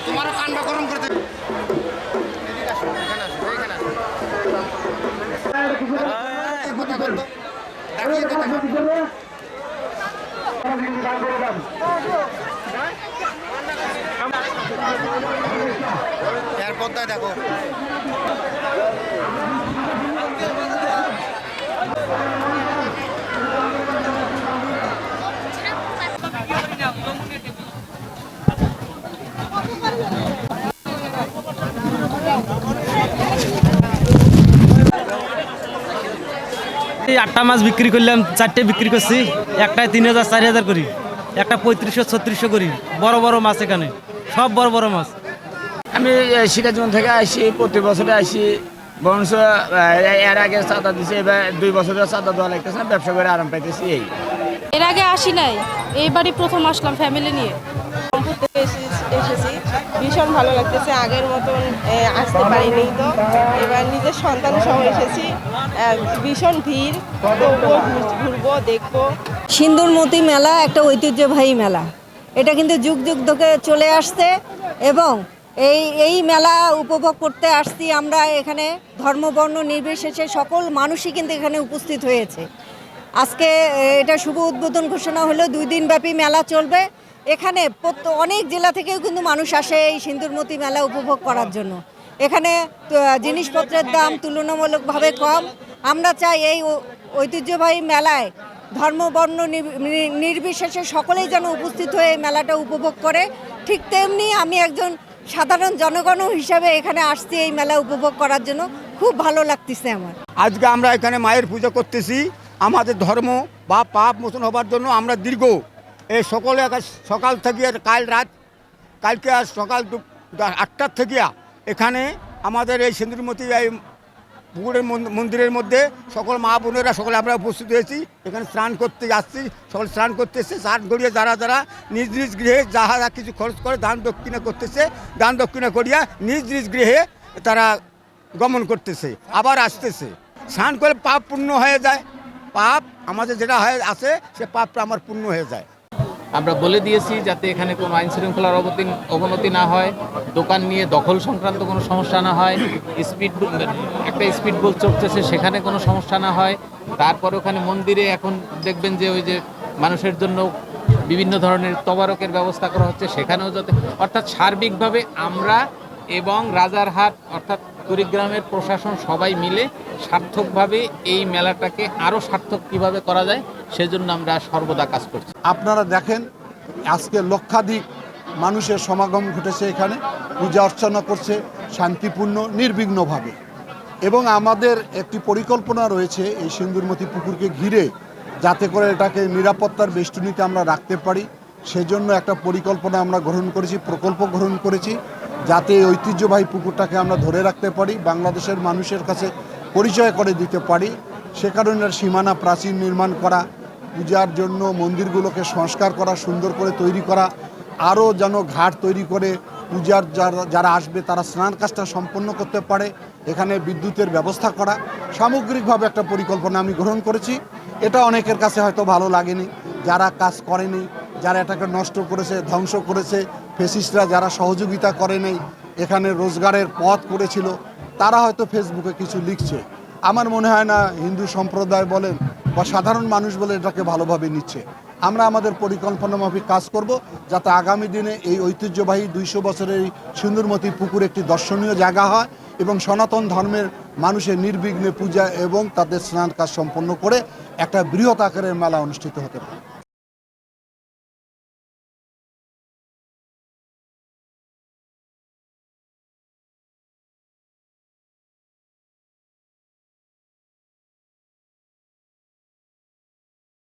তোমারও কান্ড গরম করতে এর পদ্মায় দেখো এই 8টা মাছ বিক্রি করলাম, 4টে বিক্রি করছি, একটায় 3000 4000 করি, একটা 3500 3600 করি। বড় বড় মাছ এখানে, সব বড় বড় মাছ। আমি সিরাজগঞ্জ থেকে আসি, প্রতি বছরে আসি। বংশ এর আগে চাঁদা দিছে, এবার 2 বছরের চাঁদা দেওয়া লাগতেছে না, ব্যবসা করে আরাম পাইতেছি। এই এর আগে আসি নাই, এইবারই প্রথম আসলাম ফ্যামিলি নিয়ে। এসেছি, ভীষণ ভালো লাগতেছে। আগের মতন আসতে পারিনি, তো এবার নিজের সন্তান সহ এসেছি। ভীষণ ভিড়, তবুও ঘুরবো, দেখবো। সিন্দুরমতি মেলা একটা ঐতিহ্যবাহী মেলা। এটা কিন্তু যুগ যুগ ধরে চলে আসছে এবং এই মেলা উপভোগ করতে আসছি আমরা। এখানে ধর্ম বর্ণ নির্বিশেষে সকল মানুষই কিন্তু এখানে উপস্থিত হয়েছে। আজকে এটা শুভ উদ্বোধন ঘোষণা হলো, 2 দিন ব্যাপী মেলা চলবে। এখানে অনেক জেলা থেকেও কিন্তু মানুষ আসে এই সিন্দুরমতি মেলা উপভোগ করার জন্য। এখানে জিনিসপত্রের দাম তুলনামূলকভাবে কম। আমরা চাই এই ঐতিহ্যবাহী মেলায় ধর্ম বর্ণ নির্বিশেষে সকলেই যেন উপস্থিত হয়ে এই মেলাটা উপভোগ করে। ঠিক তেমনি আমি একজন সাধারণ জনগণ হিসাবে এখানে আসছি এই মেলা উপভোগ করার জন্য। খুব ভালো লাগতেছে আমার। আজকে আমরা এখানে মায়ের পুজো করতেছি। আমাদের ধর্ম বা পাপ মোচন হবার জন্য আমরা দীর্ঘ এই সকলে সকাল থেকে কালকে আজ সকাল 8টার থেকে এখানে আমাদের এই সিন্দুরমতি এই পুকুরের মন্দিরের মধ্যে সকল মা বোনেরা সকলে আমরা উপস্থিত হয়েছি। এখানে স্নান করতে যাচ্ছি, সকলে স্নান করতেছে। স্নান করিয়ে যারা যারা নিজ নিজ গৃহে যারা কিছু খরচ করে দান দক্ষিণা করতেছে, দান দক্ষিণা করিয়া নিজ নিজ গৃহে তারা গমন করতেছে, আবার আসতেছে। স্নান করে পাপ পূর্ণ হয়ে যায়। পাপ আমাদের যেটা আছে সে পাপটা আমার পূর্ণ হয়ে যায়। আমরা বলে দিয়েছি যাতে এখানে কোনো আইন শৃঙ্খলার অবনতি না হয়, দোকান নিয়ে দখল সংক্রান্ত কোনো সমস্যা না হয়, একটা স্পিড বোট চলতেছে সেখানে কোনো সমস্যা না হয়। তারপর ওখানে মন্দিরে এখন দেখবেন যে ওই যে মানুষের জন্য বিভিন্ন ধরনের তবারকের ব্যবস্থা করা হচ্ছে, সেখানেও যাতে, অর্থাৎ সার্বিকভাবে আমরা এবং রাজারহাট অর্থাৎ কুড়িগ্রামের প্রশাসন সবাই মিলে সার্থকভাবে এই মেলাটাকে আরও সার্থক কীভাবে করা যায় সেজন্য আমরা সর্বদা কাজ করছি। আপনারা দেখেন আজকে লক্ষাধিক মানুষের সমাগম ঘটেছে, এখানে পূজা অর্চনা করছে শান্তিপূর্ণ নির্বিঘ্নভাবে। এবং আমাদের একটি পরিকল্পনা রয়েছে এই সিন্দুরমতি পুকুরকে ঘিরে, যাতে করে এটাকে নিরাপত্তার বেষ্টনীতে আমরা রাখতে পারি। সেজন্য একটা পরিকল্পনা আমরা প্রকল্প গ্রহণ করেছি, যাতে এই ঐতিহ্যবাহী পুকুরটাকে আমরা ধরে রাখতে পারি, বাংলাদেশের মানুষের কাছে পরিচয় করে দিতে পারি। সে কারণে সীমানা প্রাচীর নির্মাণ করা, পূজার জন্য মন্দিরগুলোকে সংস্কার করা, সুন্দর করে তৈরি করা, আরও যেন ঘাট তৈরি করে পূজার যারা আসবে তারা স্নান কাজটা সম্পন্ন করতে পারে, এখানে বিদ্যুতের ব্যবস্থা করা। সামগ্রিকভাবে একটা পরিকল্পনা আমি গ্রহণ করেছি। এটা অনেকের কাছে হয়তো ভালো লাগেনি, যারা কাজ করেনি, যারা এটাকে নষ্ট করেছে, ধ্বংস করেছে, ফেসিস্টরা যারা সহযোগিতা করে নেই, এখানে রোজগারের পথ করেছিল, তারা হয়তো ফেসবুকে কিছু লিখছে। আমার মনে হয় না হিন্দু সম্প্রদায় বলেন বা সাধারণ মানুষ বলে এটাকে ভালোভাবে নিচ্ছে। আমরা আমাদের পরিকল্পনা মাফিক কাজ করব, যাতে আগামী দিনে এই ঐতিহ্যবাহী 200 বছরের এই সিন্দুরমতি পুকুর একটি দর্শনীয় জায়গা হয় এবং সনাতন ধর্মের মানুষের নির্বিঘ্নে পূজা এবং তাদের স্নান কাজ সম্পন্ন করে একটা বৃহৎ আকারের মেলা অনুষ্ঠিত হতে পারে।